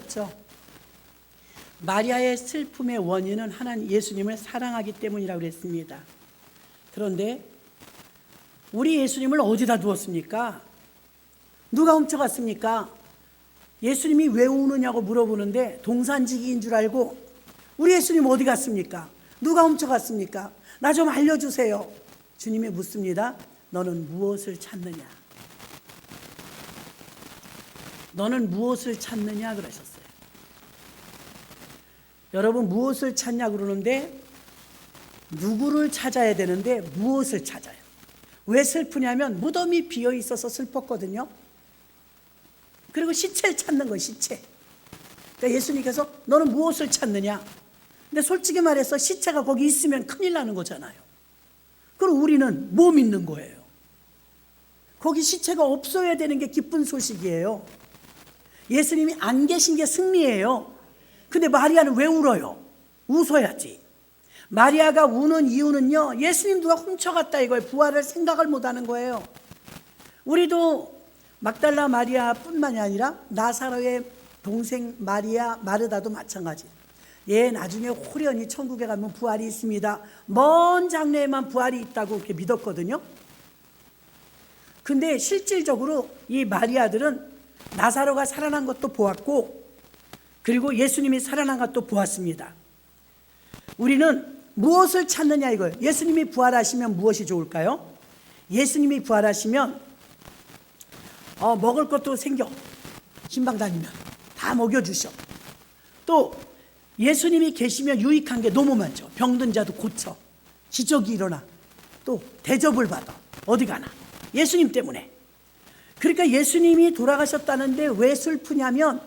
하셨죠. 마리아의 슬픔의 원인은 하나님 예수님을 사랑하기 때문이라고 그랬습니다. 그런데 우리 예수님을 어디다 두었습니까? 누가 훔쳐갔습니까? 예수님이 왜 우느냐고 물어보는데 동산지기인 줄 알고 우리 예수님 어디 갔습니까? 누가 훔쳐갔습니까? 나 좀 알려주세요. 주님이 묻습니다. 너는 무엇을 찾느냐? 너는 무엇을 찾느냐 그러셨어요. 여러분 무엇을 찾냐 그러는데 누구를 찾아야 되는데 무엇을 찾아요? 왜 슬프냐면 무덤이 비어 있어서 슬펐거든요. 그리고 시체를 찾는 거예요. 시체. 그러니까 예수님께서 너는 무엇을 찾느냐? 근데 솔직히 말해서 시체가 거기 있으면 큰일 나는 거잖아요. 그럼 우리는 뭐 믿는 거예요? 거기 시체가 없어야 되는 게 기쁜 소식이에요. 예수님이 안 계신 게 승리예요. 근데 마리아는 왜 울어요? 웃어야지. 마리아가 우는 이유는요, 예수님 누가 훔쳐갔다 이거예요. 부활을 생각을 못하는 거예요. 우리도 막달라 마리아 뿐만이 아니라 나사로의 동생 마리아 마르다도 마찬가지. 얘 나중에 호련히 천국에 가면 부활이 있습니다. 먼 장래에만 부활이 있다고 그렇게 믿었거든요. 근데 실질적으로 이 마리아들은 나사로가 살아난 것도 보았고 그리고 예수님이 살아난 것도 보았습니다. 우리는 무엇을 찾느냐 이거예요. 예수님이 부활하시면 무엇이 좋을까요? 예수님이 부활하시면 먹을 것도 생겨. 신방 다니면 다 먹여주셔. 또 예수님이 계시면 유익한 게 너무 많죠. 병든 자도 고쳐. 기적이 일어나. 또 대접을 받아. 어디 가나. 예수님 때문에. 그러니까 예수님이 돌아가셨다는데 왜 슬프냐면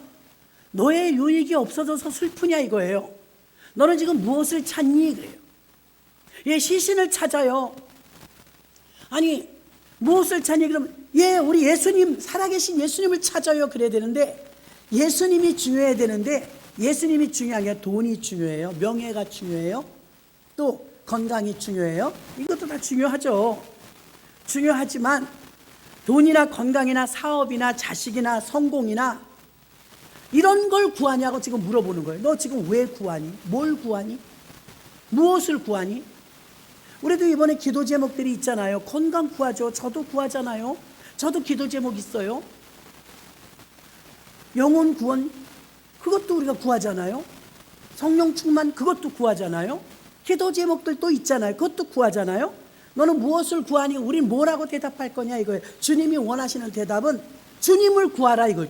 너의 유익이 없어져서 슬프냐 이거예요. 너는 지금 무엇을 찾니? 그래요. 예, 시신을 찾아요. 아니 무엇을 찾니? 그러면 우리 예수님 살아계신 예수님을 찾아요. 그래야 되는데 예수님이 중요해야 되는데 예수님이 중요한 게 돈이 중요해요. 명예가 중요해요. 또 건강이 중요해요. 이것도 다 중요하죠. 중요하지만 돈이나 건강이나 사업이나 자식이나 성공이나 이런 걸 구하냐고 지금 물어보는 거예요. 너 지금 왜 구하니? 뭘 구하니? 무엇을 구하니? 우리도 이번에 기도 제목들이 있잖아요. 건강 구하죠. 저도 구하잖아요. 저도 기도 제목 있어요. 영혼 구원 그것도 우리가 구하잖아요. 성령 충만 그것도 구하잖아요. 기도 제목들도 있잖아요. 그것도 구하잖아요. 너는 무엇을 구하니? 우린 뭐라고 대답할 거냐 이거예요. 주님이 원하시는 대답은 주님을 구하라 이거예요.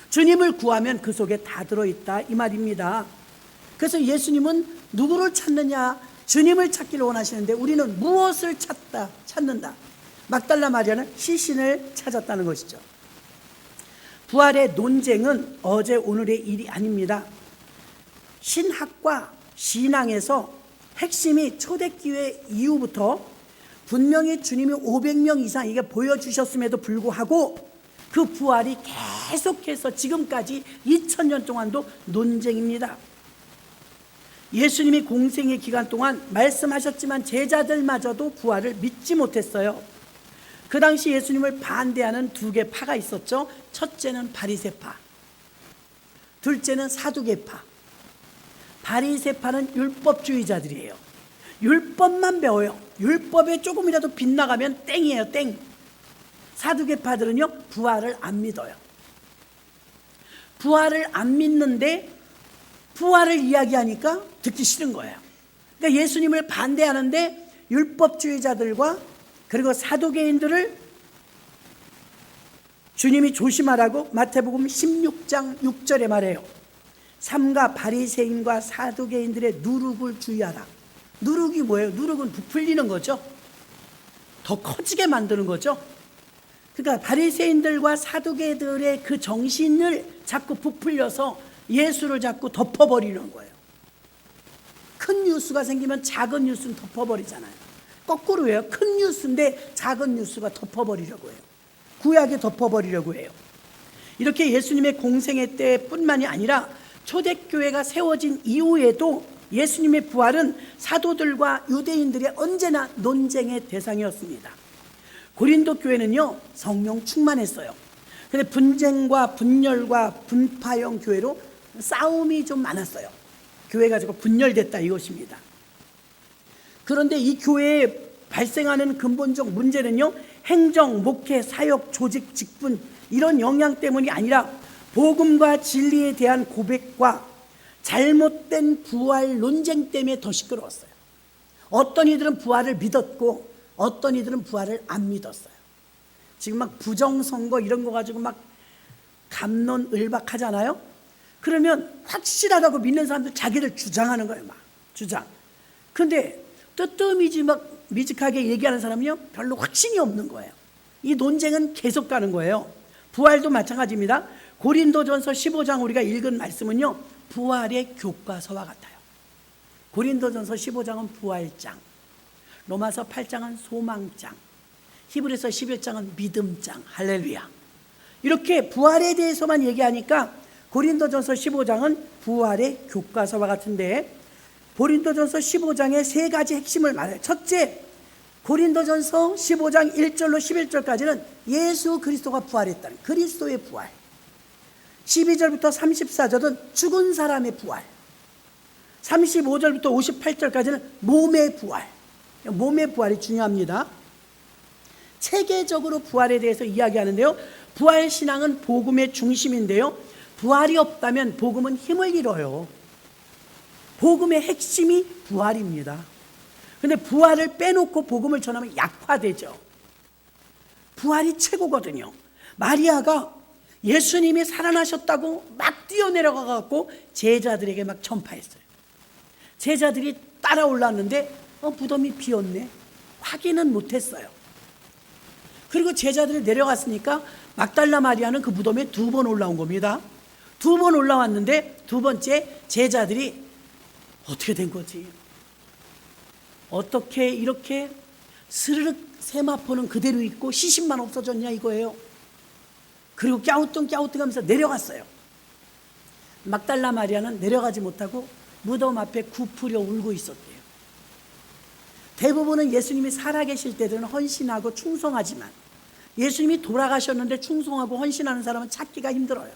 주님을 구하면 그 속에 다 들어있다 이 말입니다. 그래서 예수님은 누구를 찾느냐? 주님을 찾기를 원하시는데 우리는 무엇을 찾는다. 막달라 마리아는 시신을 찾았다는 것이죠. 부활의 논쟁은 어제 오늘의 일이 아닙니다. 신학과 신앙에서 핵심이 초대교회 이후부터 분명히 주님이 500명 이상 이게 보여주셨음에도 불구하고 그 부활이 계속해서 지금까지 2000년 동안도 논쟁입니다. 예수님이 공생의 기간 동안 말씀하셨지만 제자들마저도 부활을 믿지 못했어요. 그 당시 예수님을 반대하는 두 개 파가 있었죠. 첫째는 바리새파, 둘째는 사두개파. 바리새파는 율법주의자들이에요. 율법만 배워요. 율법에 조금이라도 빗나가면 땡이에요. 땡. 사두개파들은요 부활을 안 믿어요. 부활을 안 믿는데 부활을 이야기하니까 듣기 싫은 거예요. 그러니까 예수님을 반대하는데 율법주의자들과 그리고 사두개인들을 주님이 조심하라고 마태복음 16장 6절에 말해요. 삼가 바리새인과 사두개인들의 누룩을 주의하라. 누룩이 뭐예요? 누룩은 부풀리는 거죠. 더 커지게 만드는 거죠. 그러니까 바리새인들과 사두개들의 그 정신을 자꾸 부풀려서 예수를 자꾸 덮어버리는 거예요. 큰 뉴스가 생기면 작은 뉴스는 덮어버리잖아요. 거꾸로예요. 큰 뉴스인데 작은 뉴스가 덮어버리려고 해요. 구약에 덮어버리려고 해요. 이렇게 예수님의 공생애 때뿐만이 아니라 초대교회가 세워진 이후에도 예수님의 부활은 사도들과 유대인들의 언제나 논쟁의 대상이었습니다. 고린도 교회는요 성령 충만했어요. 근데 분쟁과 분열과 분파형 교회로 싸움이 좀 많았어요. 교회가 자꾸 분열됐다 이것입니다. 그런데 이 교회에 발생하는 근본적 문제는요, 행정, 목회, 사역, 조직, 직분 이런 영향 때문이 아니라 복음과 진리에 대한 고백과 잘못된 부활 논쟁 때문에 더 시끄러웠어요. 어떤 이들은 부활을 믿었고 어떤 이들은 부활을 안 믿었어요. 지금 막 부정선거 이런 거 가지고 막 갑론을박하잖아요. 그러면 확실하다고 믿는 사람들 자기를 주장하는 거예요. 막 주장. 근데 뜨뜻미지 막 미직하게 얘기하는 사람은요 별로 확신이 없는 거예요. 이 논쟁은 계속 가는 거예요. 부활도 마찬가지입니다. 고린도전서 15장 우리가 읽은 말씀은요 부활의 교과서와 같아요. 고린도전서 15장은 부활장, 로마서 8장은 소망장, 히브리서 11장은 믿음장. 할렐루야. 이렇게 부활에 대해서만 얘기하니까 고린도전서 15장은 부활의 교과서와 같은데, 고린도전서 15장의 세 가지 핵심을 말해요. 첫째, 고린도전서 15장 1절로 11절까지는 예수 그리스도가 부활했다는 그리스도의 부활. 12절부터 34절은 죽은 사람의 부활. 35절부터 58절까지는 몸의 부활. 몸의 부활이 중요합니다. 체계적으로 부활에 대해서 이야기하는데요, 부활신앙은 복음의 중심인데요, 부활이 없다면 복음은 힘을 잃어요. 복음의 핵심이 부활입니다. 근데 부활을 빼놓고 복음을 전하면 약화되죠. 부활이 최고거든요. 마리아가 예수님이 살아나셨다고 막 뛰어내려가 갖고 제자들에게 막 전파했어요. 제자들이 따라 올랐는데 무덤이 비었네. 확인은 못했어요. 그리고 제자들이 내려갔으니까 막달라 마리아는 그 무덤에 2번 올라온 겁니다. 2번 올라왔는데 두 번째 제자들이 어떻게 된 거지? 어떻게 이렇게 스르륵 세마포는 그대로 있고 시신만 없어졌냐 이거예요. 그리고 꺄우뚱하면서 내려갔어요. 막달라 마리아는 내려가지 못하고 무덤 앞에 굽으려 울고 있었대요. 대부분은 예수님이 살아계실 때들은 헌신하고 충성하지만 예수님이 돌아가셨는데 충성하고 헌신하는 사람은 찾기가 힘들어요.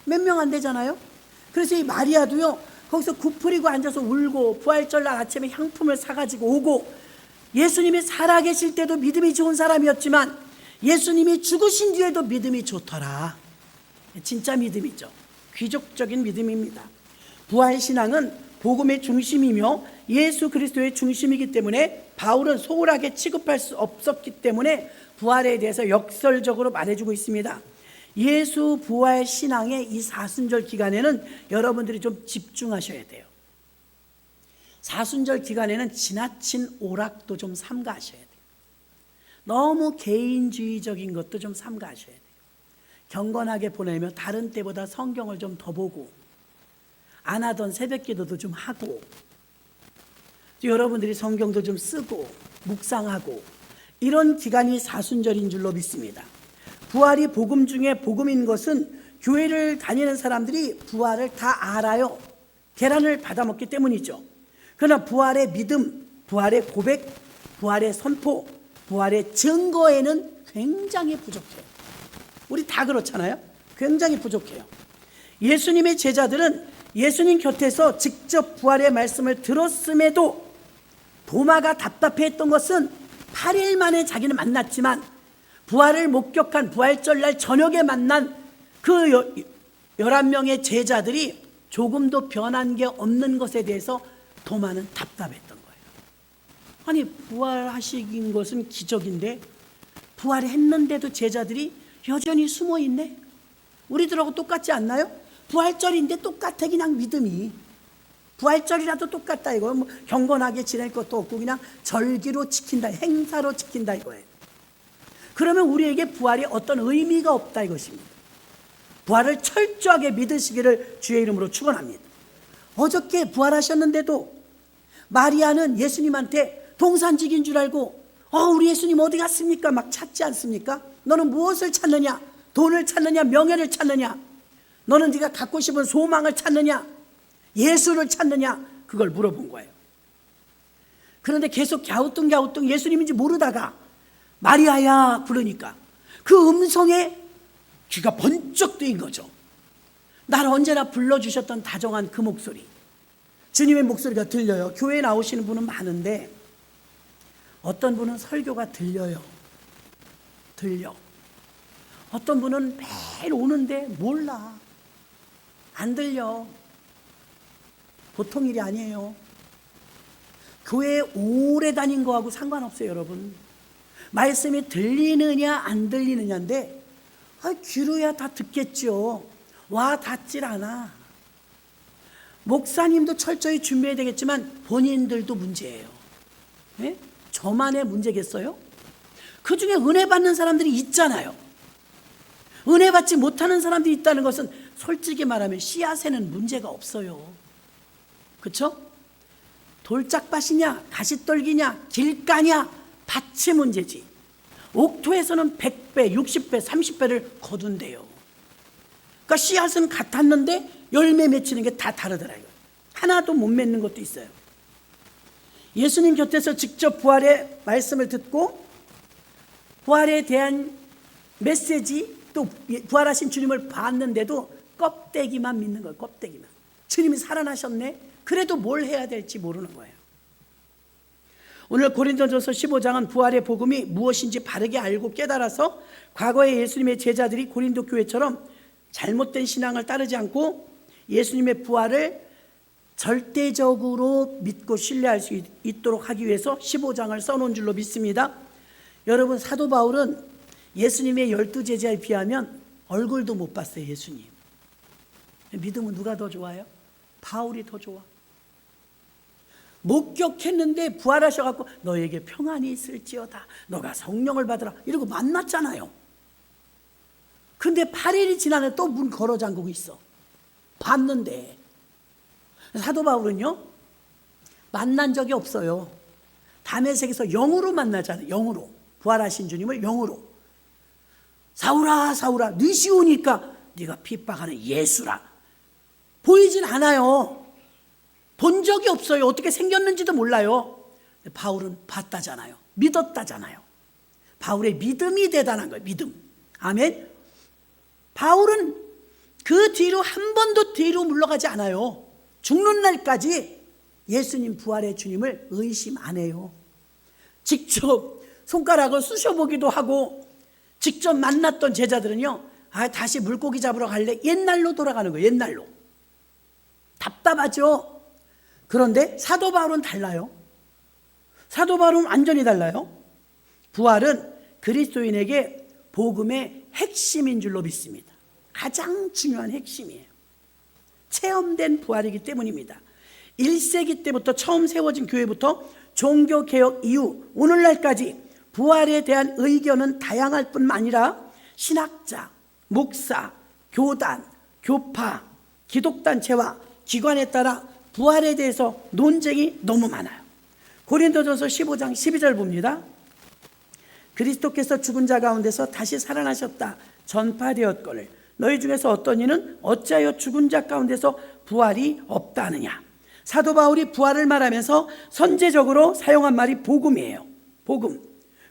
몇 명 안 되잖아요. 그래서 이 마리아도요 거기서 굽으리고 앉아서 울고 부활절날 아침에 향품을 사가지고 오고, 예수님이 살아계실 때도 믿음이 좋은 사람이었지만 예수님이 죽으신 뒤에도 믿음이 좋더라. 진짜 믿음이죠. 귀족적인 믿음입니다. 부활신앙은 복음의 중심이며 예수 그리스도의 중심이기 때문에 바울은 소홀하게 취급할 수 없었기 때문에 부활에 대해서 역설적으로 말해주고 있습니다. 예수 부활 신앙의 이 사순절 기간에는 여러분들이 좀 집중하셔야 돼요. 사순절 기간에는 지나친 오락도 좀 삼가하셔야 돼요. 너무 개인주의적인 것도 좀 삼가하셔야 돼요. 경건하게 보내며 다른 때보다 성경을 좀 더 보고, 안 하던 새벽기도도 좀 하고, 여러분들이 성경도 좀 쓰고 묵상하고, 이런 기간이 사순절인 줄로 믿습니다. 부활이 복음 중에 복음인 것은 교회를 다니는 사람들이 부활을 다 알아요. 계란을 받아먹기 때문이죠. 그러나 부활의 믿음, 부활의 고백, 부활의 선포, 부활의 증거에는 굉장히 부족해요. 우리 다 그렇잖아요. 굉장히 부족해요. 예수님의 제자들은 예수님 곁에서 직접 부활의 말씀을 들었음에도 도마가 답답해했던 것은 8일 만에 자기는 만났지만 부활을 목격한 부활절날 저녁에 만난 그 11명의 제자들이 조금도 변한 게 없는 것에 대해서 도마는 답답했던 거예요. 아니, 부활하신 것은 기적인데 부활했는데도 제자들이 여전히 숨어있네. 우리들하고 똑같지 않나요? 부활절인데 똑같아. 그냥 믿음이 부활절이라도 똑같다 이거예요. 뭐 경건하게 지낼 것도 없고 그냥 절기로 지킨다, 행사로 지킨다 이거예요. 그러면 우리에게 부활이 어떤 의미가 없다 이것입니다. 부활을 철저하게 믿으시기를 주의 이름으로 축원합니다. 어저께 부활하셨는데도 마리아는 예수님한테 동산직인 줄 알고 우리 예수님 어디 갔습니까? 막 찾지 않습니까? 너는 무엇을 찾느냐? 돈을 찾느냐? 명예를 찾느냐? 너는 네가 갖고 싶은 소망을 찾느냐? 예수를 찾느냐? 그걸 물어본 거예요. 그런데 계속 갸우뚱 예수님인지 모르다가 마리아야 부르니까 그 음성에 귀가 번쩍 뜨인 거죠. 나를 언제나 불러주셨던 다정한 그 목소리, 주님의 목소리가 들려요. 교회에 나오시는 분은 많은데 어떤 분은 설교가 들려. 어떤 분은 매일 오는데 몰라. 안 들려. 보통 일이 아니에요. 교회에 오래 다닌 거하고 상관없어요, 여러분. 말씀이 들리느냐 안 들리느냐인데 귀로야 다 듣겠죠. 와 닿질 않아. 목사님도 철저히 준비해야 되겠지만 본인들도 문제예요. 네? 저만의 문제겠어요? 그 중에 은혜 받는 사람들이 있잖아요. 은혜 받지 못하는 사람들이 있다는 것은 솔직히 말하면 씨앗에는 문제가 없어요. 그렇죠? 돌짝밭이냐 가시떨기냐 길가냐 밭이 문제지. 옥토에서는 100배, 60배, 30배를 거둔대요. 그러니까 씨앗은 같았는데 열매 맺히는 게 다 다르더라고요. 하나도 못 맺는 것도 있어요. 예수님 곁에서 직접 부활의 말씀을 듣고 부활에 대한 메시지, 또 부활하신 주님을 봤는데도 껍데기만 믿는 거예요. 껍데기만. 주님이 살아나셨네? 그래도 뭘 해야 될지 모르는 거예요. 오늘 고린도전서 15장은 부활의 복음이 무엇인지 바르게 알고 깨달아서 과거의 예수님의 제자들이 고린도 교회처럼 잘못된 신앙을 따르지 않고 예수님의 부활을 절대적으로 믿고 신뢰할 수 있도록 하기 위해서 15장을 써놓은 줄로 믿습니다. 여러분, 사도 바울은 예수님의 12제자에 비하면 얼굴도 못 봤어요. 예수님. 믿음은 누가 더 좋아요? 바울이 더 좋아. 목격했는데 부활하셔갖고 너에게 평안이 있을지어다, 너가 성령을 받으라 이러고 만났잖아요. 근데 8일이 지나면 또 문 걸어 잠그고 있어. 봤는데. 사도 바울은요 만난 적이 없어요. 다메섹에서 영으로 만나잖아요. 영으로. 부활하신 주님을 영으로. 사울아 사울아 늦이 오니까 네가 핍박하는 예수라. 보이진 않아요. 본 적이 없어요. 어떻게 생겼는지도 몰라요. 바울은 봤다잖아요. 믿었다잖아요. 바울의 믿음이 대단한 거예요. 믿음. 아멘. 바울은 그 뒤로 한 번도 뒤로 물러가지 않아요. 죽는 날까지 예수님 부활의 주님을 의심 안 해요. 직접 손가락을 쑤셔보기도 하고 직접 만났던 제자들은요 다시 물고기 잡으러 갈래? 옛날로 돌아가는 거예요. 옛날로. 답답하죠. 그런데 사도 바울은 달라요. 사도 바울은 완전히 달라요. 부활은 그리스도인에게 복음의 핵심인 줄로 믿습니다. 가장 중요한 핵심이에요. 체험된 부활이기 때문입니다. 1세기 때부터 처음 세워진 교회부터 종교개혁 이후 오늘날까지 부활에 대한 의견은 다양할 뿐만 아니라 신학자, 목사, 교단, 교파, 기독단체와 기관에 따라 부활에 대해서 논쟁이 너무 많아요. 고린도전서 15장 12절 봅니다. 그리스도께서 죽은 자 가운데서 다시 살아나셨다 전파되었거늘 너희 중에서 어떤 이는 어찌하여 죽은 자 가운데서 부활이 없다느냐. 사도 바울이 부활을 말하면서 선제적으로 사용한 말이 복음이에요. 복음.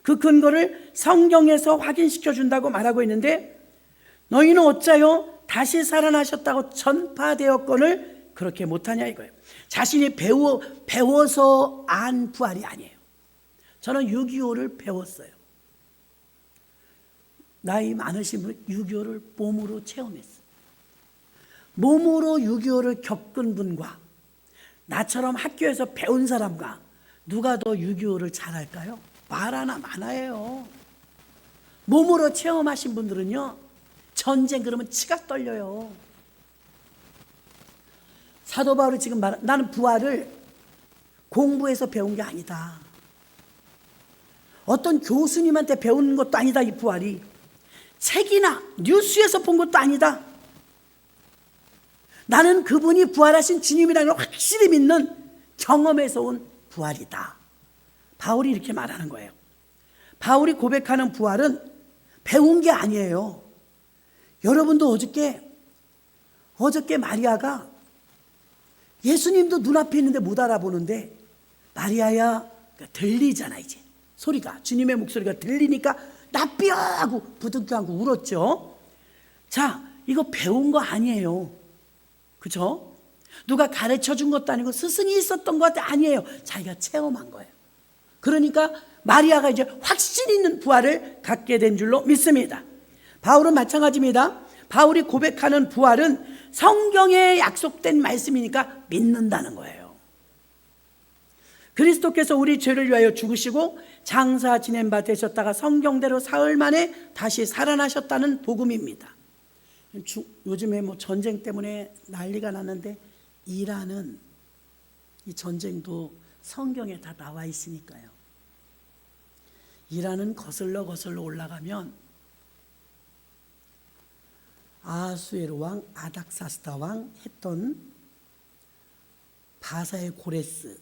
그 근거를 성경에서 확인시켜 준다고 말하고 있는데 너희는 어찌하여 다시 살아나셨다고 전파되었거늘 그렇게 못하냐 이거예요. 자신이 배워서 안 부활이 아니에요. 저는 6.25를 배웠어요. 나이 많으신 분 6.25를 몸으로 체험했어요. 몸으로 6.25를 겪은 분과 나처럼 학교에서 배운 사람과 누가 더 6.25를 잘할까요? 말 하나 많아요. 몸으로 체험하신 분들은요 전쟁 그러면 치가 떨려요. 사도 바울이 지금 나는 부활을 공부해서 배운 게 아니다. 어떤 교수님한테 배운 것도 아니다. 이 부활이 책이나 뉴스에서 본 것도 아니다. 나는 그분이 부활하신 주님이라는 걸 확실히 믿는 경험에서 온 부활이다. 바울이 이렇게 말하는 거예요. 바울이 고백하는 부활은 배운 게 아니에요. 여러분도 어저께 마리아가 예수님도 눈앞에 있는데 못 알아보는데 마리아야 들리잖아. 이제 소리가 주님의 목소리가 들리니까 나삐어 하고 부둥켜 안고 울었죠. 자, 이거 배운 거 아니에요. 그죠? 누가 가르쳐 준 것도 아니고 스승이 있었던 것도 아니에요. 자기가 체험한 거예요. 그러니까 마리아가 이제 확신 있는 부활을 갖게 된 줄로 믿습니다. 바울은 마찬가지입니다. 바울이 고백하는 부활은 성경에 약속된 말씀이니까 믿는다는 거예요. 그리스도께서 우리 죄를 위하여 죽으시고 장사 지낸 바 되셨다가 성경대로 사흘 만에 다시 살아나셨다는 복음입니다. 요즘에 뭐 전쟁 때문에 난리가 났는데 이란은 이 전쟁도 성경에 다 나와 있으니까요. 이란은 거슬러 올라가면 아하수에로 왕, 아닥사스다 왕 했던 바사의 고레스,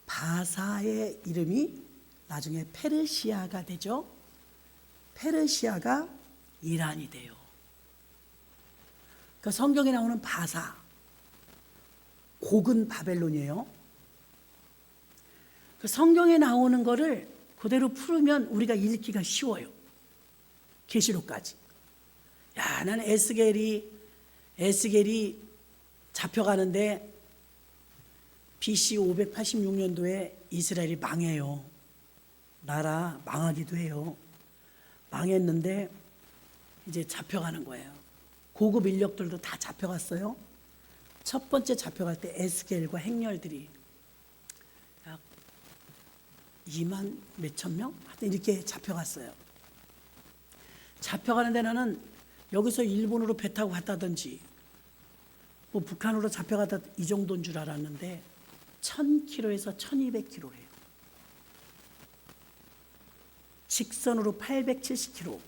바사의 이름이 나중에 페르시아가 되죠. 페르시아가 이란이 돼요. 그러니까 성경에 나오는 바사, 곡은 바벨론이에요. 그 성경에 나오는 거를 그대로 풀으면 우리가 읽기가 쉬워요. 계시록까지. 야, 나는 에스겔이 잡혀가는데 BC 586년도에 이스라엘이 망해요. 나라 망하기도 해요. 망했는데 이제 잡혀가는 거예요. 고급 인력들도 다 잡혀갔어요. 첫 번째 잡혀갈 때 에스겔과 행렬들이 약 2만 몇천 명? 하여튼 이렇게 잡혀갔어요. 잡혀가는데 나는 여기서 일본으로 배 타고 갔다든지 뭐 북한으로 잡혀가다 이 정도인 줄 알았는데 1000km에서 1200km예요. 직선으로 870km.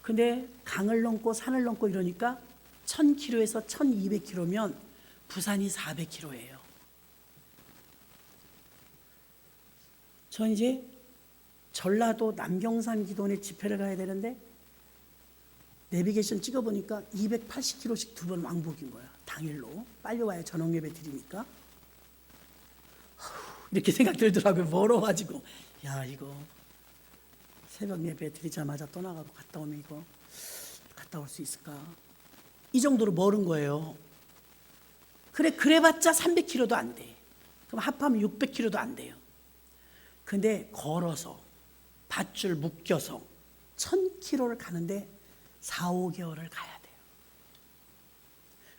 근데 강을 넘고 산을 넘고 이러니까 1000km에서 1200km면 부산이 400km예요. 전 이제 전라도 남경산 기도원에 집회를 가야 되는데 내비게이션 찍어보니까 280km씩 두 번 왕복인 거야. 당일로. 빨리 와야 저녁 예배 드리니까. 이렇게 생각 들더라고요. 멀어가지고. 야, 이거 새벽 예배 드리자마자 떠나가고 갔다 오면 이거 갔다 올 수 있을까? 이 정도로 멀은 거예요. 그래봤자 300km도 안 돼. 그럼 합하면 600km도 안 돼요. 근데 걸어서 밧줄 묶여서 1000km를 가는데 4, 5개월을 가야 돼요.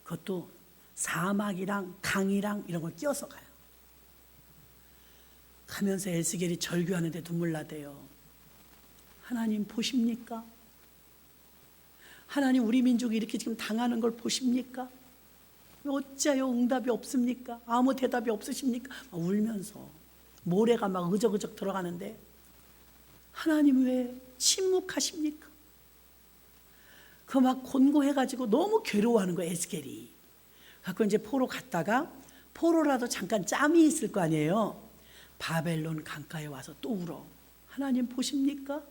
그것도 사막이랑 강이랑 이런 걸 끼워서 가요. 가면서 에스겔이 절규하는데 눈물 나대요. 하나님 보십니까? 하나님 우리 민족이 이렇게 지금 당하는 걸 보십니까? 어찌하여 응답이 없습니까? 아무 대답이 없으십니까? 막 울면서 모래가 막 으적으적 들어가는데 하나님 왜 침묵하십니까? 그 막 곤고해가지고 너무 괴로워하는 거예요, 에스겔이. 갖고 이제 포로 갔다가 포로라도 잠깐 짬이 있을 거 아니에요. 바벨론 강가에 와서 또 울어. 하나님 보십니까?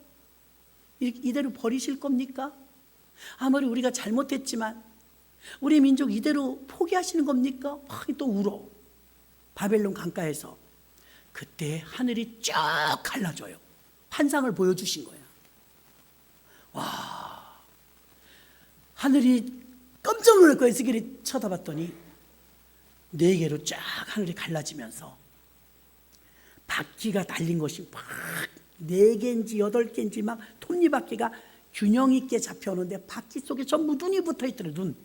이대로 버리실 겁니까? 아무리 우리가 잘못했지만 우리 민족 이대로 포기하시는 겁니까? 또 울어. 바벨론 강가에서. 그때 하늘이 쫙 갈라져요. 환상을 보여주신 거야. 와, 하늘이 깜짝 놀랄 거예요. 에스겔이 쳐다봤더니 4개로 쫙 하늘이 갈라지면서 바퀴가 달린 것이 막 4개인지 8개인지 막 톱니바퀴가 균형 있게 잡혀오는데 바퀴 속에 전부 눈이 붙어 있더래. 눈.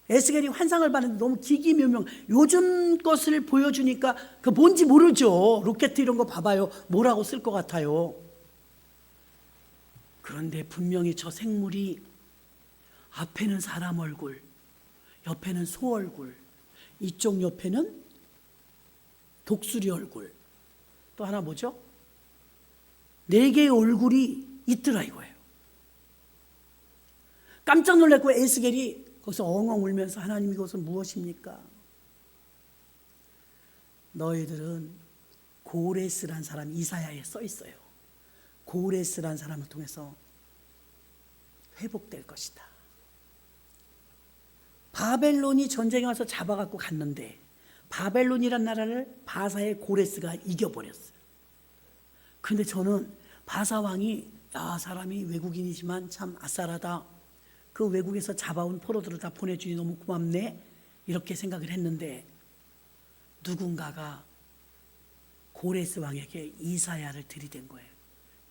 에스겔이 환상을 봤는데 너무 기기묘명. 요즘 것을 보여주니까 그 뭔지 모르죠. 로켓 이런 거 봐봐요. 뭐라고 쓸 것 같아요. 그런데 분명히 저 생물이 앞에는 사람 얼굴, 옆에는 소 얼굴, 이쪽 옆에는 독수리 얼굴, 또 하나 뭐죠? 4개의 얼굴이 있더라 이거예요. 깜짝 놀랐고 에스겔이 거기서 엉엉 울면서 하나님 이것은 무엇입니까? 너희들은 고레스란 사람, 이사야에 써 있어요. 고레스란 사람을 통해서 회복될 것이다. 바벨론이 전쟁에 와서 잡아갖고 갔는데 바벨론이란 나라를 바사의 고레스가 이겨버렸어요. 근데 저는 바사 왕이 야, 사람이 외국인이지만 참 아싸라다. 그 외국에서 잡아온 포로들을 다 보내주니 너무 고맙네. 이렇게 생각을 했는데 누군가가 고레스 왕에게 이사야를 들이댄 거예요.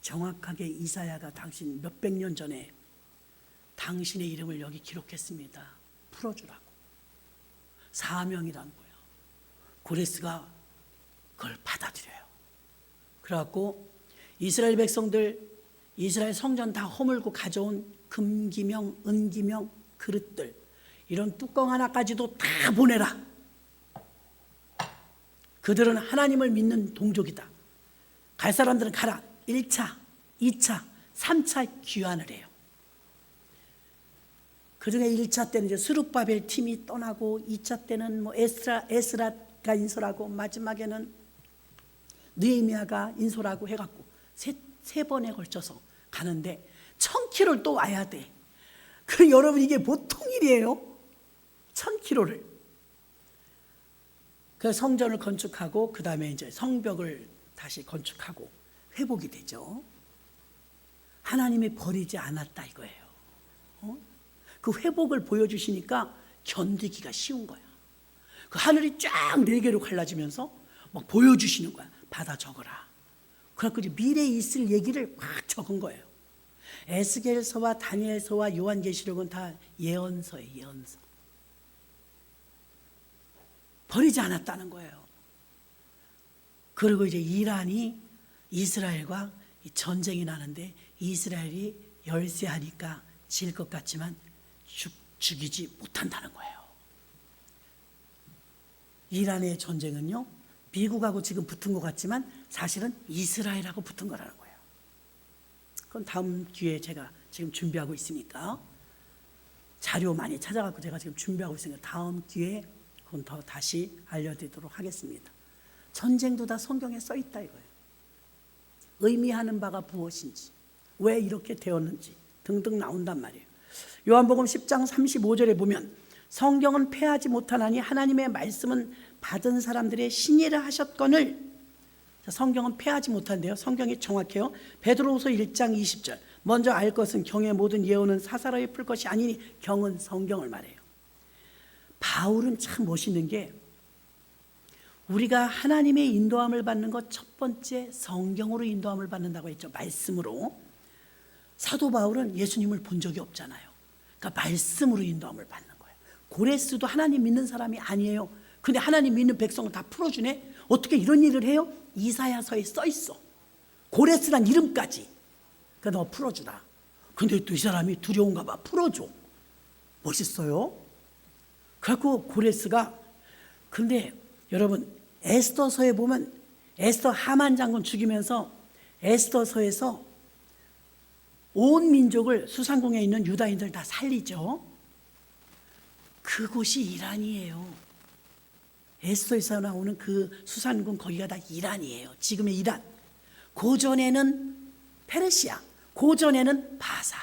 정확하게 이사야가 당신 몇백 년 전에 당신의 이름을 여기 기록했습니다. 풀어주라고. 사명이란 거예요. 고레스가 그걸 받아들여요. 그래갖고 이스라엘 백성들, 이스라엘 성전 다 허물고 가져온 금기명, 은기명, 그릇들, 이런 뚜껑 하나까지도 다 보내라. 그들은 하나님을 믿는 동족이다. 갈 사람들은 가라. 1차, 2차, 3차 귀환을 해요. 그중에 1차 때는 이제 스룹바벨 팀이 떠나고, 2차 때는 뭐 에스라가 인솔하고, 마지막에는 느헤미야가 인솔하고 해갖고 세 번에 걸쳐서 가는데 1000km를 또 와야 돼. 그 여러분, 이게 보통 일이에요. 1000km를. 그 성전을 건축하고 그 다음에 이제 성벽을 다시 건축하고 회복이 되죠. 하나님이 버리지 않았다 이거예요. 그 회복을 보여주시니까 견디기가 쉬운 거야. 그 하늘이 쫙 4개로 갈라지면서 막 보여주시는 거야. 받아 적어라. 그래서 미래에 있을 얘기를 확 적은 거예요. 에스겔서와 다니엘서와 요한계시록은 다 예언서예요. 예언서. 버리지 않았다는 거예요. 그리고 이제 이란이 이스라엘과 전쟁이 나는데 이스라엘이 열세하니까 질 것 같지만 죽이지 못한다는 거예요. 이란의 전쟁은요, 미국하고 지금 붙은 것 같지만 사실은 이스라엘하고 붙은 거라는 거예요. 그건 다음 기회에 제가 지금 준비하고 있으니까 자료 많이 찾아갖고 제가 지금 준비하고 있으니까 다음 기회에 그건 더 다시 알려드리도록 하겠습니다. 전쟁도 다 성경에 써 있다 이거예요. 의미하는 바가 무엇인지, 왜 이렇게 되었는지 등등 나온단 말이에요. 요한복음 10장 35절에 보면 성경은 패하지 못하나니 하나님의 말씀은 받은 사람들의 신의를 하셨거늘. 성경은 패하지 못한대요. 성경이 정확해요. 베드로후서 1장 20절. 먼저 알 것은 경의 모든 예언은 사사로이 풀 것이 아니니, 경은 성경을 말해요. 바울은 참 멋있는 게, 우리가 하나님의 인도함을 받는 것 첫 번째 성경으로 인도함을 받는다고 했죠. 말씀으로. 사도 바울은 예수님을 본 적이 없잖아요. 그러니까 말씀으로 인도함을 받는 거예요. 고레스도 하나님 믿는 사람이 아니에요. 근데 하나님 믿는 백성을 다 풀어주네. 어떻게 이런 일을 해요? 이사야서에 써 있어. 고레스란 이름까지. 그러니까 너 풀어주라. 근데 또 이 사람이 두려운가 봐. 풀어줘. 멋있어요. 그래갖고 고레스가, 근데 여러분 에스더서에 보면 에스더 하만 장군 죽이면서 에스더서에서 온 민족을 수상궁에 있는 유다인들 다 살리죠. 그곳이 이란이에요. 에스더에서 나오는 그 수상궁 거기가 다 이란이에요. 지금의 이란. 고전에는 페르시아, 고전에는 바사.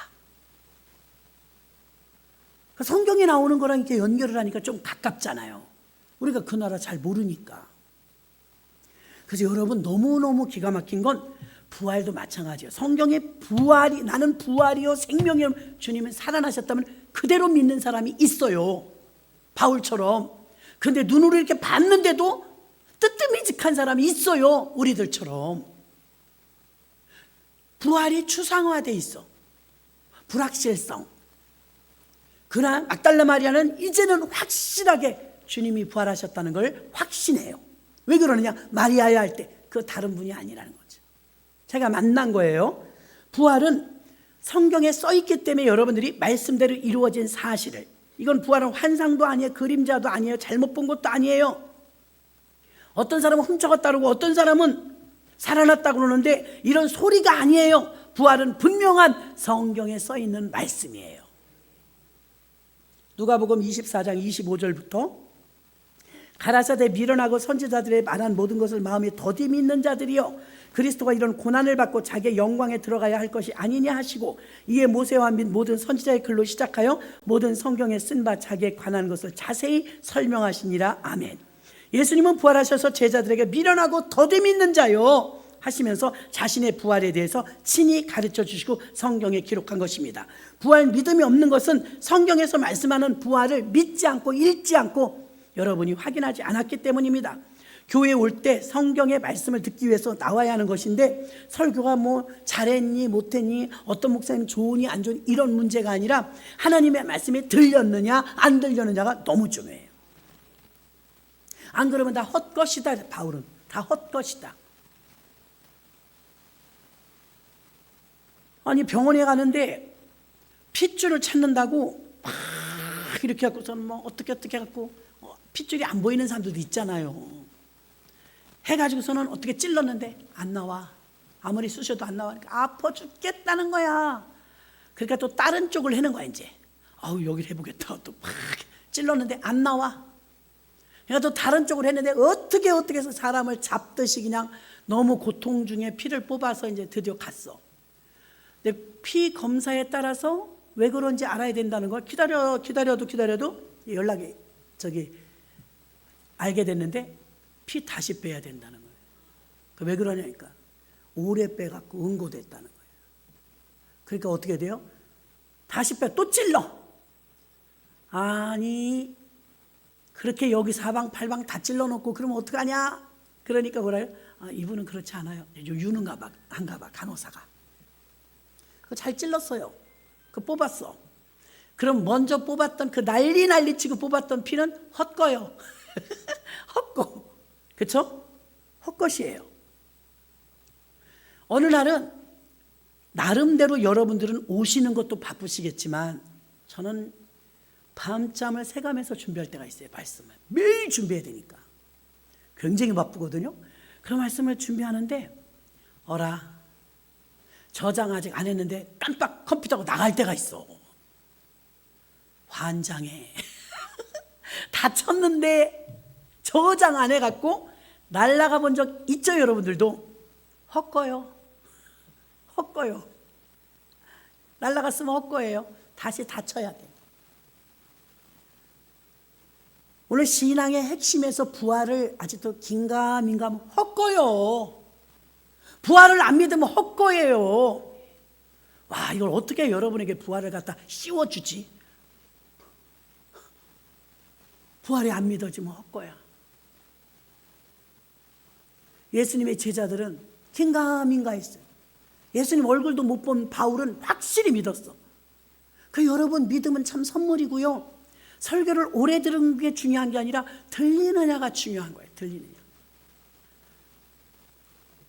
성경에 나오는 거랑 이렇게 연결을 하니까 좀 가깝잖아요. 우리가 그 나라 잘 모르니까. 그래서 여러분, 너무너무 기가 막힌 건 부활도 마찬가지예요. 성경에 부활이, 나는 부활이요 생명이요, 주님은 살아나셨다면 그대로 믿는 사람이 있어요. 바울처럼. 근데 눈으로 이렇게 봤는데도 뜨뜻미직한 사람이 있어요. 우리들처럼. 부활이 추상화되어 있어. 불확실성. 그러나 막달라 마리아는 이제는 확실하게 주님이 부활하셨다는 걸 확신해요. 왜 그러느냐? 마리아야 할 때 그 다른 분이 아니라는 거죠. 제가 만난 거예요. 부활은 성경에 써 있기 때문에 여러분들이 말씀대로 이루어진 사실을, 이건 부활은 환상도 아니에요. 그림자도 아니에요. 잘못 본 것도 아니에요. 어떤 사람은 훔쳐갔다 그러고 어떤 사람은 살아났다고 그러는데 이런 소리가 아니에요. 부활은 분명한 성경에 써 있는 말씀이에요. 누가복음 24장 25절부터 가라사대 미련하고 선지자들의 말한 모든 것을 마음에 더디 믿는 자들이여, 그리스도가 이런 고난을 받고 자기의 영광에 들어가야 할 것이 아니냐 하시고, 이에 모세와 및 모든 선지자의 글로 시작하여 모든 성경에 쓴 바 자기에 관한 것을 자세히 설명하시니라. 아멘. 예수님은 부활하셔서 제자들에게 미련하고 더디 믿는 자요 하시면서 자신의 부활에 대해서 친히 가르쳐 주시고 성경에 기록한 것입니다. 부활 믿음이 없는 것은 성경에서 말씀하는 부활을 믿지 않고 읽지 않고 여러분이 확인하지 않았기 때문입니다. 교회에 올 때 성경의 말씀을 듣기 위해서 나와야 하는 것인데 설교가 뭐 잘했니 못했니 어떤 목사님 좋으니 안 좋으니 이런 문제가 아니라 하나님의 말씀이 들렸느냐 안 들렸느냐가 너무 중요해요. 안 그러면 다 헛것이다. 바울은 다 헛것이다. 아니 병원에 가는데 핏줄을 찾는다고 막 이렇게 갖고서는 뭐 어떻게 해갖고 핏줄이 안 보이는 사람들도 있잖아요. 해가지고서는 어떻게 찔렀는데 안 나와. 아무리 쑤셔도 안 나와니까 아파 죽겠다는 거야. 그러니까 또 다른 쪽을 해는 거야 이제. 아우 여기를 해보겠다. 또 막 찔렀는데 안 나와. 그러니까 또 다른 쪽을 했는데 어떻게 해서 사람을 잡듯이 그냥 너무 고통 중에 피를 뽑아서 이제 드디어 갔어. 근데 피 검사에 따라서 왜 그런지 알아야 된다는 걸 기다려도 연락이 알게 됐는데 피 다시 빼야 된다는 거예요. 왜 그러냐니까 오래 빼갖고 응고됐다는 거예요. 그러니까 어떻게 돼요? 다시 빼 또 찔러. 아니 그렇게 여기 사방 팔방 다 찔러놓고 그러면 어떡하냐? 그러니까 뭐래요? 이분은 그렇지 않아요. 유능한가 봐 간호사가. 그거 잘 찔렀어요. 그거 뽑았어. 그럼 먼저 뽑았던 그 난리 치고 뽑았던 피는 헛거요. 헛거. 그렇죠? 헛것이에요. 어느 날은 나름대로 여러분들은 오시는 것도 바쁘시겠지만 저는 밤잠을 새가면서 준비할 때가 있어요. 말씀을 매일 준비해야 되니까 굉장히 바쁘거든요. 그런 말씀을 준비하는데 어라 저장 아직 안 했는데 깜빡 컴퓨터가 나갈 때가 있어. 환장해. 다 쳤는데 저장 안 해갖고 날라가 본 적 있죠? 여러분들도 헛거요. 날라갔으면 헛거예요. 다시 다 쳐야 돼. 오늘 신앙의 핵심에서 부활을 아직도 긴가민가 헛거요. 부활을 안 믿으면 헛거예요. 와, 이걸 어떻게 여러분에게 부활을 갖다 씌워주지? 부활이 안 믿어지면 헛거야. 예수님의 제자들은 긴가민가 했어요. 예수님 얼굴도 못 본 바울은 확실히 믿었어. 그 여러분 믿음은 참 선물이고요. 설교를 오래 들은 게 중요한 게 아니라 들리느냐가 중요한 거예요. 들리느냐.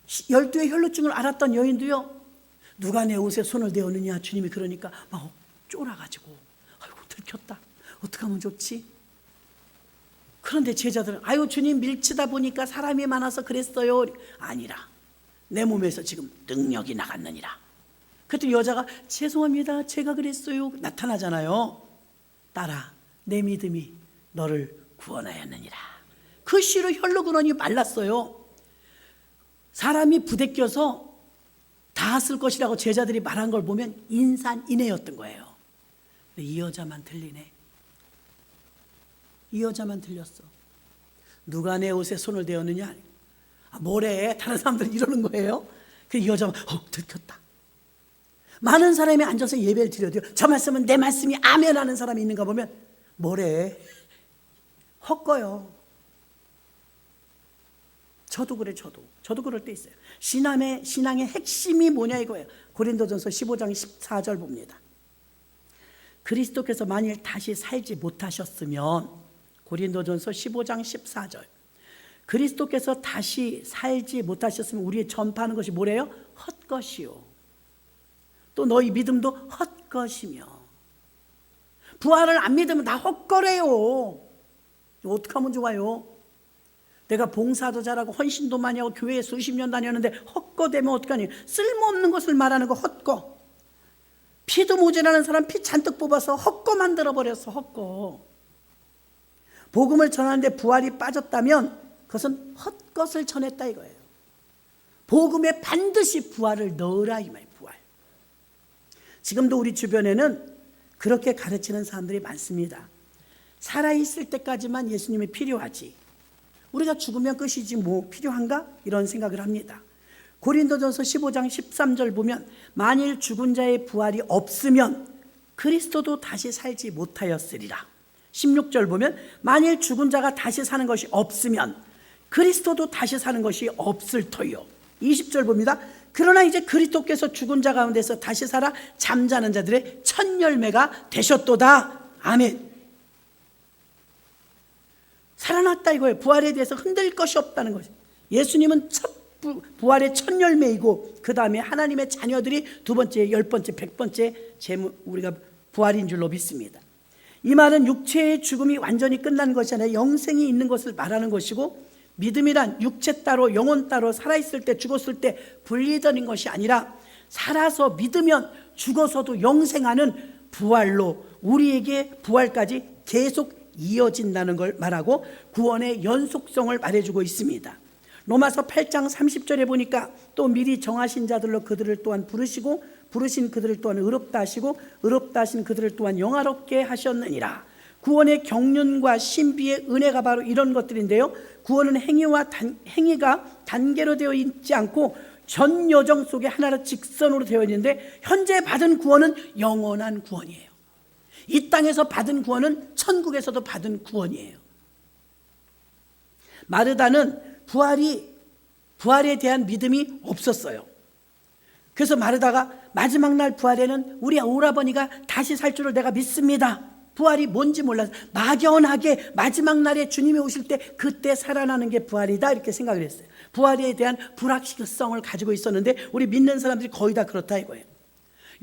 12의 혈루증을 앓았던 여인도요. 누가 내 옷에 손을 대었느냐 주님이 그러니까 막 쫄아가지고 아이고 들켰다. 어떻게 하면 좋지? 그런데 제자들은 아유 주님 밀치다 보니까 사람이 많아서 그랬어요. 아니라 내 몸에서 지금 능력이 나갔느니라. 그랬더니 여자가 죄송합니다. 제가 그랬어요. 나타나잖아요. 딸아 내 믿음이 너를 구원하였느니라. 그 시로 혈루근원이 말랐어요. 사람이 부대껴서 닿았을 것이라고 제자들이 말한 걸 보면 인산인해였던 거예요. 근데 이 여자만 들리네. 이 여자만 들렸어. 누가 내 옷에 손을 대었느냐? 뭐래? 다른 사람들은 이러는 거예요. 그 여자만 들켰다. 많은 사람이 앉아서 예배를 드려도요. 저 말씀은 내 말씀이 아멘 하는 사람이 있는가 보면 뭐래? 헛거요. 저도 그래. 저도 그럴 때 있어요. 신앙의 핵심이 뭐냐 이거예요. 고린도전서 15장 14절 봅니다. 그리스도께서 만일 다시 살지 못하셨으면 고린도전서 15장 14절 그리스도께서 다시 살지 못하셨으면 우리의 전파하는 것이 뭐래요? 헛것이요. 또 너희 믿음도 헛것이며 부활을 안 믿으면 다 헛거래요. 어떻게 하면 좋아요? 내가 봉사도 잘하고 헌신도 많이 하고 교회에 수십 년 다녔는데 헛거되면 어떡하니? 쓸모없는 것을 말하는 거 헛거. 피도 모자라는 사람 피 잔뜩 뽑아서 헛거 만들어버렸어. 헛거. 복음을 전하는데 부활이 빠졌다면 그것은 헛것을 전했다 이거예요. 복음에 반드시 부활을 넣으라 이 말이에요. 부활. 지금도 우리 주변에는 그렇게 가르치는 사람들이 많습니다. 살아있을 때까지만 예수님이 필요하지 우리가 죽으면 끝이지 뭐 필요한가? 이런 생각을 합니다. 고린도전서 15장 13절 보면 만일 죽은 자의 부활이 없으면 그리스도도 다시 살지 못하였으리라. 16절 보면 만일 죽은 자가 다시 사는 것이 없으면 그리스도도 다시 사는 것이 없을 터요. 20절 봅니다. 그러나 이제 그리스도께서 죽은 자 가운데서 다시 살아 잠자는 자들의 첫 열매가 되셨도다. 아멘. 살아났다 이거예요. 부활에 대해서 흔들 것이 없다는 거죠. 예수님은 부활의 첫 열매이고 그 다음에 하나님의 자녀들이 두 번째, 열 번째, 백 번째 우리가 부활인 줄로 믿습니다. 이 말은 육체의 죽음이 완전히 끝난 것이 아니라 영생이 있는 것을 말하는 것이고, 믿음이란 육체 따로 영혼 따로 살아있을 때 죽었을 때 분리되는 것이 아니라 살아서 믿으면 죽어서도 영생하는 부활로 우리에게 부활까지 계속 이어진다는 걸 말하고 구원의 연속성을 말해주고 있습니다. 로마서 8장 30절에 보니까 또 미리 정하신 자들로 그들을 또한 부르시고 부르신 그들을 또한 의롭다 하시고 의롭다 하신 그들을 또한 영화롭게 하셨느니라. 구원의 경륜과 신비의 은혜가 바로 이런 것들인데요, 구원은 행위가 단계로 되어 있지 않고 전 여정 속에 하나로 직선으로 되어 있는데, 현재 받은 구원은 영원한 구원이에요. 이 땅에서 받은 구원은 천국에서도 받은 구원이에요. 마르다는 부활에 대한 믿음이 없었어요. 그래서 마르다가 마지막 날 부활에는 우리 오라버니가 다시 살 줄을 내가 믿습니다. 부활이 뭔지 몰라서 막연하게 마지막 날에 주님이 오실 때 그때 살아나는 게 부활이다 이렇게 생각을 했어요. 부활에 대한 불확실성을 가지고 있었는데 우리 믿는 사람들이 거의 다 그렇다 이거예요.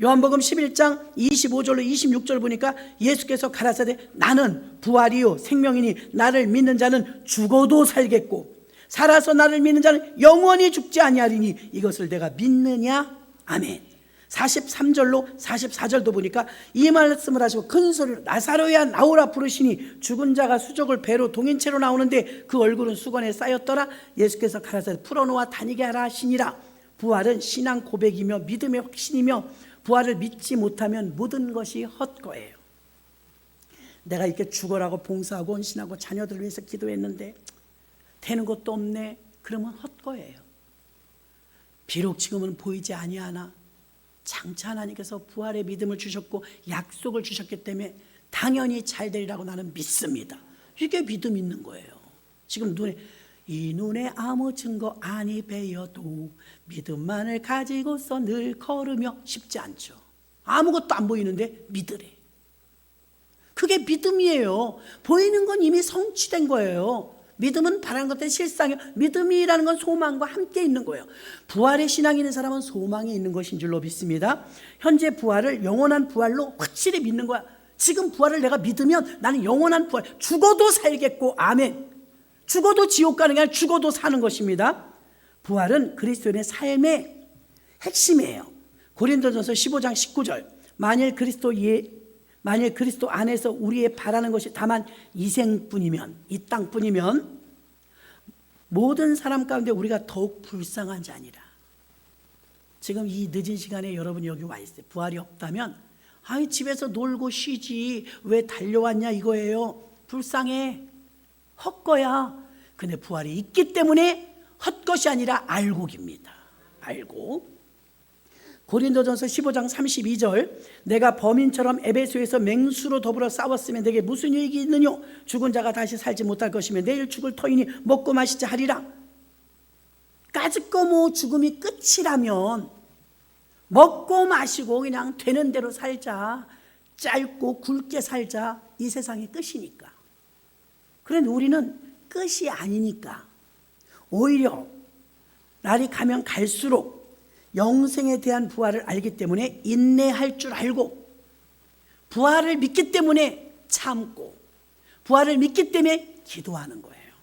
요한복음 11장 25절로 26절 보니까 예수께서 가라사대 나는 부활이요 생명이니 나를 믿는 자는 죽어도 살겠고 살아서 나를 믿는 자는 영원히 죽지 아니하리니 이것을 내가 믿느냐? 아멘. 43절로 44절도 보니까 이 말씀을 하시고 큰 소리로 나사로야 나오라 부르시니 죽은 자가 수족을 배로 동인 채로 나오는데 그 얼굴은 수건에 쌓였더라. 예수께서 가라사대 풀어놓아 다니게 하라 하시니라. 부활은 신앙 고백이며 믿음의 확신이며 부활을 믿지 못하면 모든 것이 헛거예요. 내가 이렇게 죽어라고 봉사하고 헌신하고 자녀들을 위해서 기도했는데 되는 것도 없네. 그러면 헛거예요. 비록 지금은 보이지 아니하나 장차 하나님께서 부활의 믿음을 주셨고 약속을 주셨기 때문에 당연히 잘 되리라고 나는 믿습니다. 이게 믿음 있는 거예요. 지금 눈에 아무 증거 아니 배여도 믿음만을 가지고서 늘 걸으며 쉽지 않죠. 아무것도 안 보이는데 믿으래. 그게 믿음이에요. 보이는 건 이미 성취된 거예요. 믿음은 바라는 것들은 실상이에요. 믿음이라는 건 소망과 함께 있는 거예요. 부활의 신앙이 있는 사람은 소망이 있는 것인 줄로 믿습니다. 현재 부활을 영원한 부활로 확실히 믿는 거야. 지금 부활을 내가 믿으면 나는 영원한 부활, 죽어도 살겠고 아멘. 죽어도 지옥 가는 게 아니라 죽어도 사는 것입니다. 부활은 그리스도인의 삶의 핵심이에요. 고린도전서 15장 19절 만일 그리스도 안에서 우리의 바라는 것이 다만 이 생뿐이면, 이 땅뿐이면 모든 사람 가운데 우리가 더욱 불쌍한 자니라. 지금 이 늦은 시간에 여러분이 여기 와 있어요. 부활이 없다면 집에서 놀고 쉬지 왜 달려왔냐 이거예요. 불쌍해. 헛거야. 근데 부활이 있기 때문에 헛것이 아니라 알곡입니다. 알곡. 고린도전서 15장 32절 내가 범인처럼 에베소에서 맹수로 더불어 싸웠으면 내게 무슨 이익이 있느냐? 죽은 자가 다시 살지 못할 것이며 내일 죽을 터이니 먹고 마시자 하리라. 까짓거 뭐 죽음이 끝이라면 먹고 마시고 그냥 되는 대로 살자. 짧고 굵게 살자. 이 세상이 끝이니까. 그런데 우리는 끝이 아니니까 오히려 날이 가면 갈수록 영생에 대한 부활을 알기 때문에 인내할 줄 알고 부활을 믿기 때문에 참고 부활을 믿기 때문에 기도하는 거예요.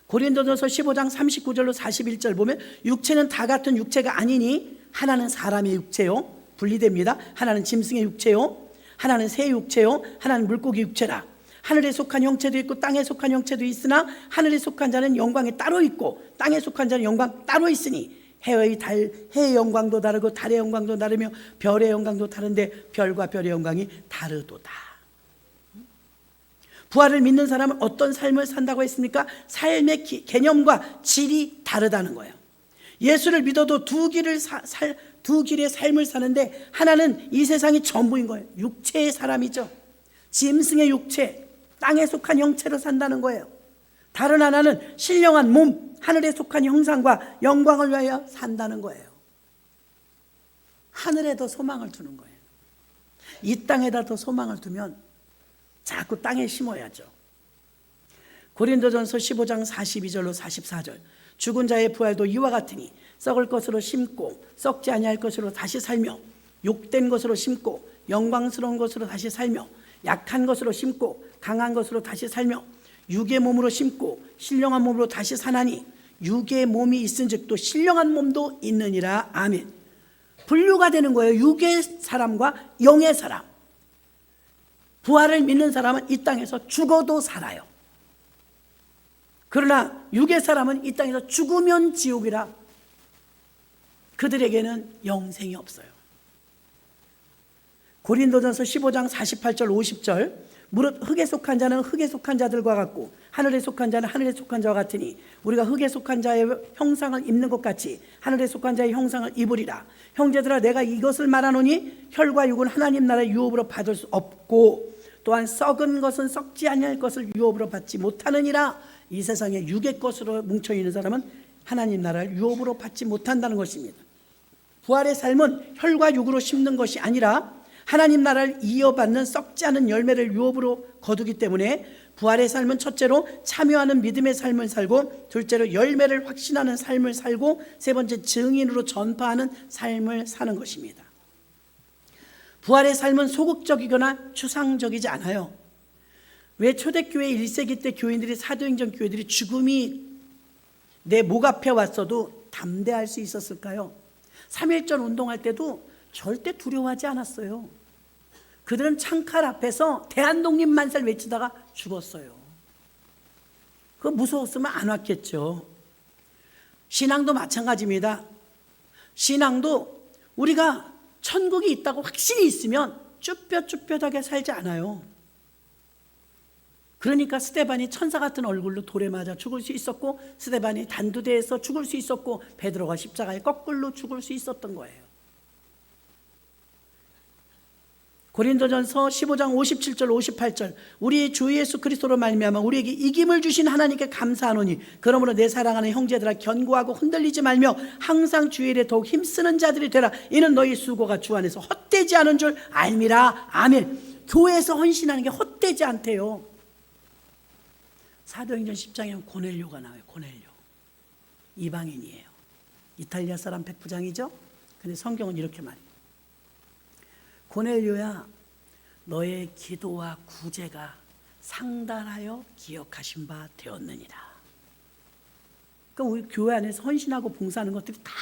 고린도전서 15장 39절로 41절 보면 육체는 다 같은 육체가 아니니 하나는 사람의 육체요 분리됩니다. 하나는 짐승의 육체요 하나는 새 육체요 하나는 물고기 육체라. 하늘에 속한 형체도 있고 땅에 속한 형체도 있으나 하늘에 속한 자는 영광이 따로 있고 땅에 속한 자는 영광 따로 있으니 해의 영광도 다르고 달의 영광도 다르며 별의 영광도 다른데 별과 별의 영광이 다르도다. 부활을 믿는 사람은 어떤 삶을 산다고 했습니까? 삶의 개념과 질이 다르다는 거예요. 예수를 믿어도 두 길의 삶을 사는데 하나는 이 세상이 전부인 거예요. 육체의 사람이죠. 짐승의 육체, 땅에 속한 형체로 산다는 거예요. 다른 하나는 신령한 몸, 하늘에 속한 형상과 영광을 위하여 산다는 거예요. 하늘에 더 소망을 두는 거예요. 이 땅에다 더 소망을 두면 자꾸 땅에 심어야죠. 고린도전서 15장 42절로 44절, 죽은 자의 부활도 이와 같으니 썩을 것으로 심고 썩지 아니할 것으로 다시 살며, 욕된 것으로 심고 영광스러운 것으로 다시 살며, 약한 것으로 심고 강한 것으로 다시 살며, 육의 몸으로 심고 신령한 몸으로 다시 사나니 육의 몸이 있은즉 또 신령한 몸도 있느니라. 아멘. 분류가 되는 거예요. 육의 사람과 영의 사람. 부활을 믿는 사람은 이 땅에서 죽어도 살아요. 그러나 육의 사람은 이 땅에서 죽으면 지옥이라 그들에게는 영생이 없어요. 고린도전서 15장 48절 50절, 무릇 흙에 속한 자는 흙에 속한 자들과 같고 하늘에 속한 자는 하늘에 속한 자와 같으니 우리가 흙에 속한 자의 형상을 입는 것 같이 하늘에 속한 자의 형상을 입으리라. 형제들아, 내가 이것을 말하노니 혈과 육은 하나님 나라의 유업으로 받을 수 없고 또한 썩은 것은 썩지 아니할 것을 유업으로 받지 못하느니라. 이 세상에 육의 것으로 뭉쳐있는 사람은 하나님 나라를 유업으로 받지 못한다는 것입니다. 부활의 삶은 혈과 육으로 심는 것이 아니라 하나님 나라를 이어받는 썩지 않은 열매를 유업으로 거두기 때문에 부활의 삶은 첫째로 참여하는 믿음의 삶을 살고, 둘째로 열매를 확신하는 삶을 살고, 세 번째 증인으로 전파하는 삶을 사는 것입니다. 부활의 삶은 소극적이거나 추상적이지 않아요. 왜 초대교회 1세기 때 교인들이, 사도행전 교회들이 죽음이 내 목 앞에 왔어도 담대할 수 있었을까요? 3.1절 운동할 때도 절대 두려워하지 않았어요. 그들은 창칼 앞에서 대한독립만살 외치다가 죽었어요. 그거 무서웠으면 안 왔겠죠. 신앙도 마찬가지입니다. 신앙도 우리가 천국이 있다고 확신이 있으면 쭈뼛쭈뼛하게 살지 않아요. 그러니까 스데반이 천사 같은 얼굴로 돌에 맞아 죽을 수 있었고, 스데반이 단두대에서 죽을 수 있었고, 베드로가 십자가에 거꾸로 죽을 수 있었던 거예요. 고린도전서 15장 57절 58절, 우리 주 예수 그리스도로 말미암아 우리에게 이김을 주신 하나님께 감사하노니 그러므로 내 사랑하는 형제들아, 견고하고 흔들리지 말며 항상 주의 일에 더욱 힘쓰는 자들이 되라. 이는 너희 수고가 주 안에서 헛되지 않은 줄 알미라. 아멘. 교회에서 헌신하는 게 헛되지 않대요. 사도행전 10장에는 고넬료가 나와요. 고넬료, 이방인이에요. 이탈리아 사람 백부장이죠. 근데 성경은 이렇게 말해요. 고넬료야, 너의 기도와 구제가 상달하여 기억하신 바 되었느니라. 그러니까 우리 교회 안에서 헌신하고 봉사하는 것들이 다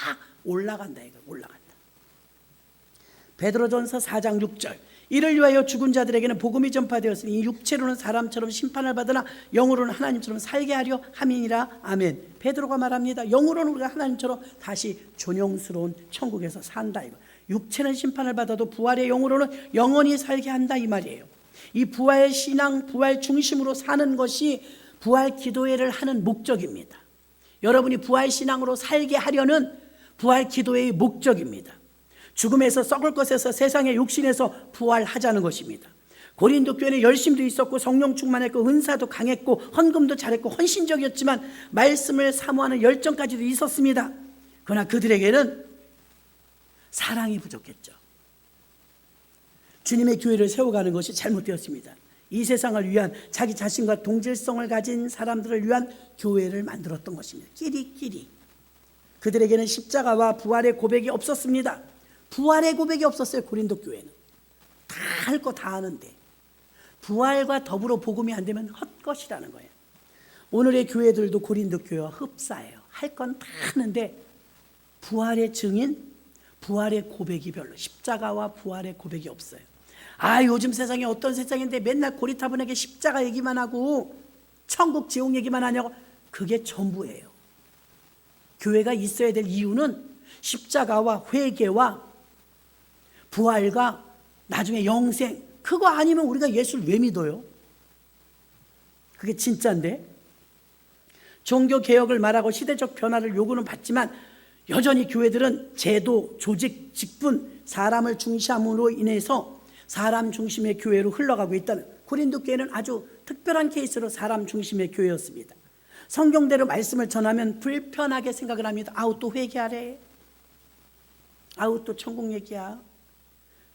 올라간다. 이거 올라간다. 베드로전서 4장 6절, 이를 위하여 죽은 자들에게는 복음이 전파되었으니 육체로는 사람처럼 심판을 받으나 영으로는 하나님처럼 살게 하려 함이니라. 아멘. 베드로가 말합니다. 영으로는 우리가 하나님처럼 다시 존영스러운 천국에서 산다. 이거. 육체는 심판을 받아도 부활의 영으로는 영원히 살게 한다, 이 말이에요. 이 부활 신앙, 부활 중심으로 사는 것이 부활 기도회를 하는 목적입니다. 여러분이 부활 신앙으로 살게 하려는 부활 기도회의 목적입니다. 죽음에서 썩을 것에서 세상의 육신에서 부활하자는 것입니다. 고린도 교회는 열심도 있었고 성령 충만했고 은사도 강했고 헌금도 잘했고 헌신적이었지만 말씀을 사모하는 열정까지도 있었습니다. 그러나 그들에게는 사랑이 부족했죠. 주님의 교회를 세워가는 것이 잘못되었습니다. 이 세상을 위한, 자기 자신과 동질성을 가진 사람들을 위한 교회를 만들었던 것입니다. 끼리끼리. 그들에게는 십자가와 부활의 고백이 없었습니다. 부활의 고백이 없었어요. 고린도 교회는 다 할 거 다 하는데 부활과 더불어 복음이 안 되면 헛것이라는 거예요. 오늘의 교회들도 고린도 교회와 흡사해요. 할 건 다 하는데 부활의 증인, 부활의 고백이 별로, 십자가와 부활의 고백이 없어요. 아, 요즘 세상이 어떤 세상인데 맨날 고리타분하게 십자가 얘기만 하고 천국 지옥 얘기만 하냐고. 그게 전부예요. 교회가 있어야 될 이유는 십자가와 회개와 부활과 나중에 영생, 그거 아니면 우리가 예수를 왜 믿어요? 그게 진짜인데. 종교개혁을 말하고 시대적 변화를 요구는 받지만 여전히 교회들은 제도, 조직, 직분, 사람을 중시함으로 인해서 사람 중심의 교회로 흘러가고 있다는, 고린도 교회는 아주 특별한 케이스로 사람 중심의 교회였습니다. 성경대로 말씀을 전하면 불편하게 생각을 합니다. 아우 또 회개하래, 아우 또 천국 얘기야.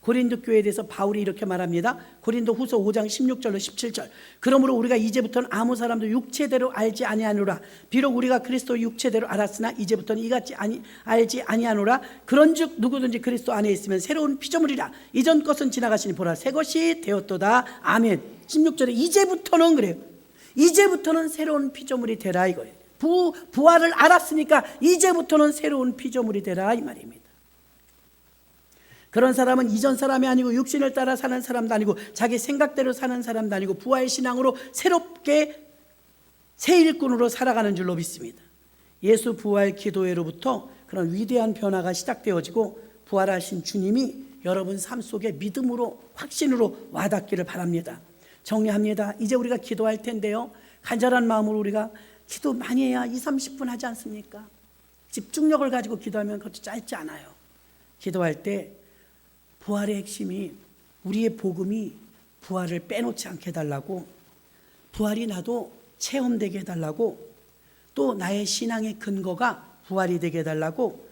고린도 교회에 대해서 바울이 이렇게 말합니다. 고린도 후서 5장 16절로 17절. 그러므로 우리가 이제부터는 아무 사람도 육체대로 알지 아니하노라. 비록 우리가 그리스도 육체대로 알았으나 이제부터는 이같이 알지 아니하노라. 그런즉 누구든지 그리스도 안에 있으면 새로운 피조물이라. 이전 것은 지나가시니 보라 새 것이 되었도다. 아멘. 16절에 이제부터는 그래요. 이제부터는 새로운 피조물이 되라 이거예요. 부활을 알았으니까 이제부터는 새로운 피조물이 되라 이 말입니다. 그런 사람은 이전 사람이 아니고 육신을 따라 사는 사람도 아니고 자기 생각대로 사는 사람도 아니고 부활 신앙으로 새롭게 새 일꾼으로 살아가는 줄로 믿습니다. 예수 부활 기도회로부터 그런 위대한 변화가 시작되어지고 부활하신 주님이 여러분 삶 속에 믿음으로 확신으로 와닿기를 바랍니다. 정리합니다. 이제 우리가 기도할 텐데요, 간절한 마음으로 우리가 기도 많이 해야 20-30분 하지 않습니까? 집중력을 가지고 기도하면 그것도 짧지 않아요. 기도할 때 부활의 핵심이 우리의 복음이 부활을 빼놓지 않게 해달라고, 부활이 나도 체험되게 해달라고, 또 나의 신앙의 근거가 부활이 되게 해달라고,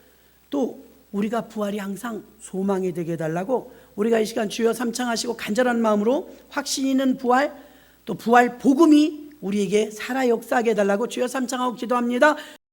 또 우리가 부활이 항상 소망이 되게 해달라고, 우리가 이 시간 주여 삼창하시고 간절한 마음으로 확신 있는 부활, 또 부활 복음이 우리에게 살아 역사하게 해달라고 주여 삼창하고 기도합니다.